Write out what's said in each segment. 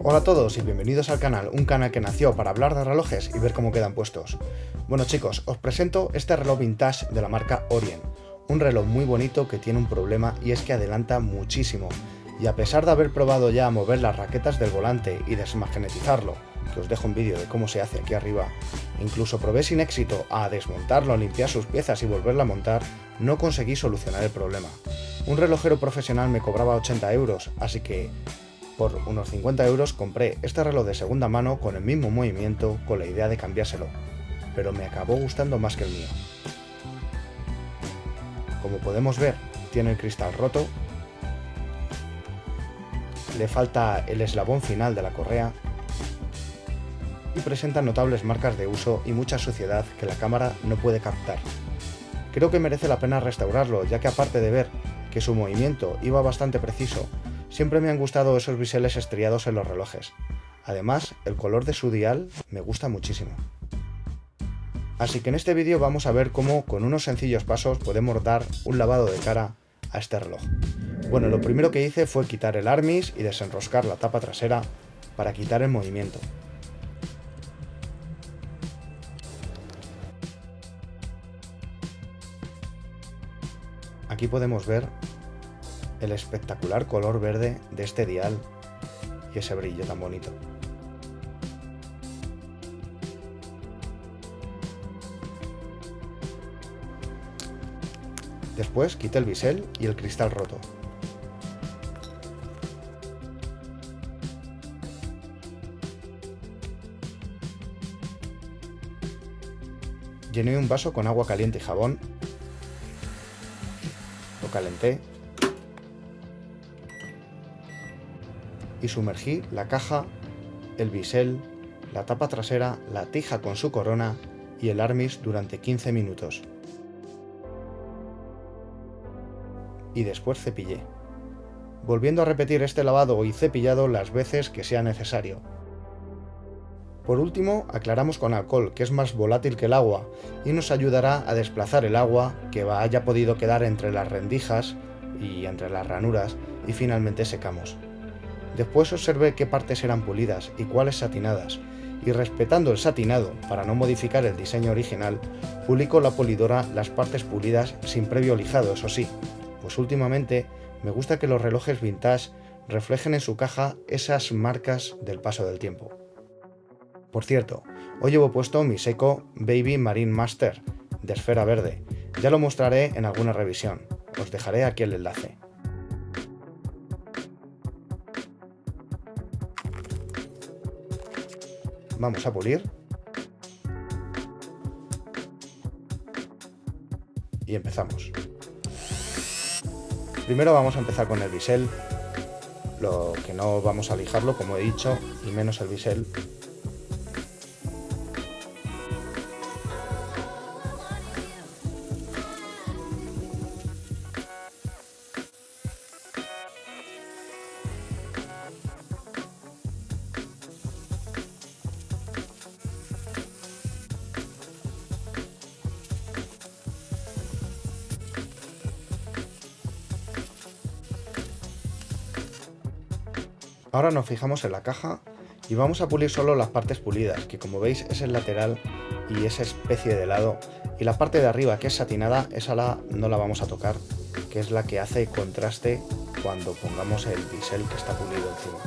Hola a todos y bienvenidos al canal, un canal que nació para hablar de relojes y ver cómo quedan puestos. Bueno chicos, os presento este reloj vintage de la marca Orient, un reloj muy bonito que tiene un problema y es que adelanta muchísimo, y a pesar de haber probado ya a mover las raquetas del volante y desmagnetizarlo, que os dejo un vídeo de cómo se hace aquí arriba, incluso probé sin éxito a desmontarlo, limpiar sus piezas y volverlo a montar, no conseguí solucionar el problema. Un relojero profesional me cobraba 80 euros, así que por unos 50 euros compré este reloj de segunda mano con el mismo movimiento con la idea de cambiárselo, pero me acabó gustando más que el mío. Como podemos ver, tiene el cristal roto, le falta el eslabón final de la correa y presenta notables marcas de uso y mucha suciedad que la cámara no puede captar. Creo que merece la pena restaurarlo, ya que aparte de ver que su movimiento iba bastante preciso, siempre me han gustado esos biseles estriados en los relojes. Además, el color de su dial me gusta muchísimo. Así que en este vídeo vamos a ver cómo con unos sencillos pasos podemos dar un lavado de cara a este reloj. Bueno, lo primero que hice fue quitar el armis y desenroscar la tapa trasera para quitar el movimiento. Aquí podemos ver el espectacular color verde de este dial y ese brillo tan bonito. Después quité el bisel y el cristal roto. Llené un vaso con agua caliente y jabón, lo calenté y sumergí la caja, el bisel, la tapa trasera, la tija con su corona y el armis durante 15 minutos. Y después cepillé, volviendo a repetir este lavado y cepillado las veces que sea necesario. Por último, aclaramos con alcohol, que es más volátil que el agua y nos ayudará a desplazar el agua que haya podido quedar entre las rendijas y entre las ranuras, y finalmente secamos. Después observé qué partes eran pulidas y cuáles satinadas, y respetando el satinado para no modificar el diseño original, pulí con la pulidora las partes pulidas sin previo lijado, eso sí, pues últimamente me gusta que los relojes vintage reflejen en su caja esas marcas del paso del tiempo. Por cierto, hoy llevo puesto mi Seiko Baby Marine Master de esfera verde, ya lo mostraré en alguna revisión, os dejaré aquí el enlace. Vamos a pulir y empezamos. Primero vamos a empezar con el bisel, lo que no vamos a lijarlo como he dicho, y menos el bisel. Ahora nos fijamos en la caja y vamos a pulir solo las partes pulidas, que como veis es el lateral y esa especie de lado, y la parte de arriba que es satinada, esa no la vamos a tocar, que es la que hace contraste cuando pongamos el bisel que está pulido encima.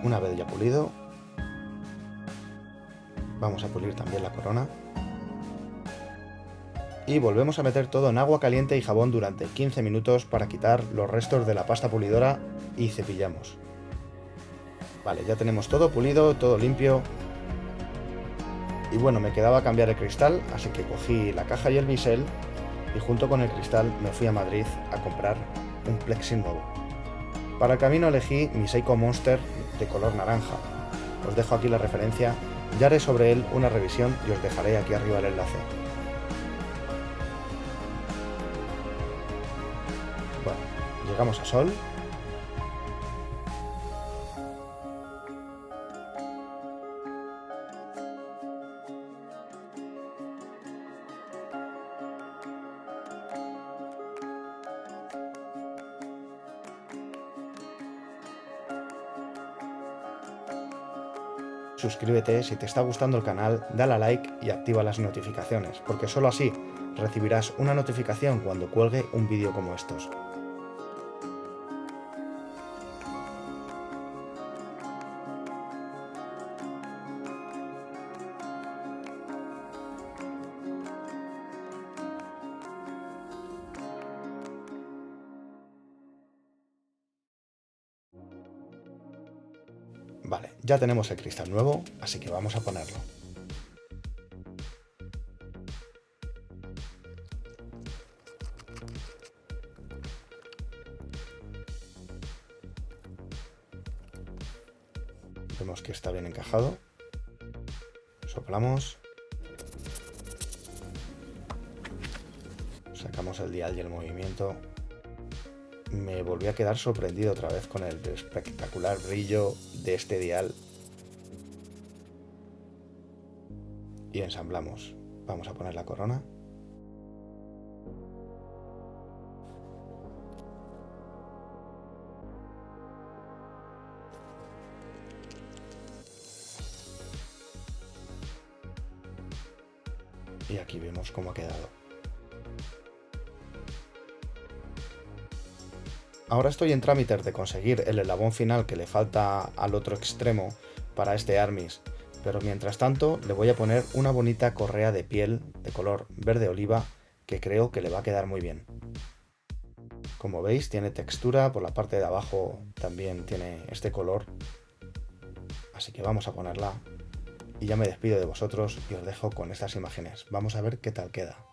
Una vez ya pulido, vamos a pulir también la corona y volvemos a meter todo en agua caliente y jabón durante 15 minutos para quitar los restos de la pasta pulidora y cepillamos. Vale, ya tenemos todo pulido, todo limpio. Y bueno, me quedaba cambiar el cristal, así que cogí la caja y el bisel y junto con el cristal me fui a Madrid a comprar un plexi nuevo. Para el camino elegí mi Seiko Monster de color naranja. Os dejo aquí la referencia, ya haré sobre él una revisión y os dejaré aquí arriba el enlace. Bueno, llegamos a Sol. Suscríbete si te está gustando el canal, dale a like y activa las notificaciones, porque solo así recibirás una notificación cuando cuelgue un vídeo como estos. Vale, ya tenemos el cristal nuevo, así que vamos a ponerlo. Vemos que está bien encajado. Soplamos. Sacamos el dial y el movimiento. Me volví a quedar sorprendido otra vez con el espectacular brillo de este dial. Y ensamblamos. Vamos a poner la corona. Y aquí vemos cómo ha quedado. Ahora estoy en trámites de conseguir el eslabón final que le falta al otro extremo para este Armis, pero mientras tanto le voy a poner una bonita correa de piel de color verde oliva que creo que le va a quedar muy bien. Como veis, tiene textura, por la parte de abajo también tiene este color, así que vamos a ponerla y ya me despido de vosotros y os dejo con estas imágenes. Vamos a ver qué tal queda.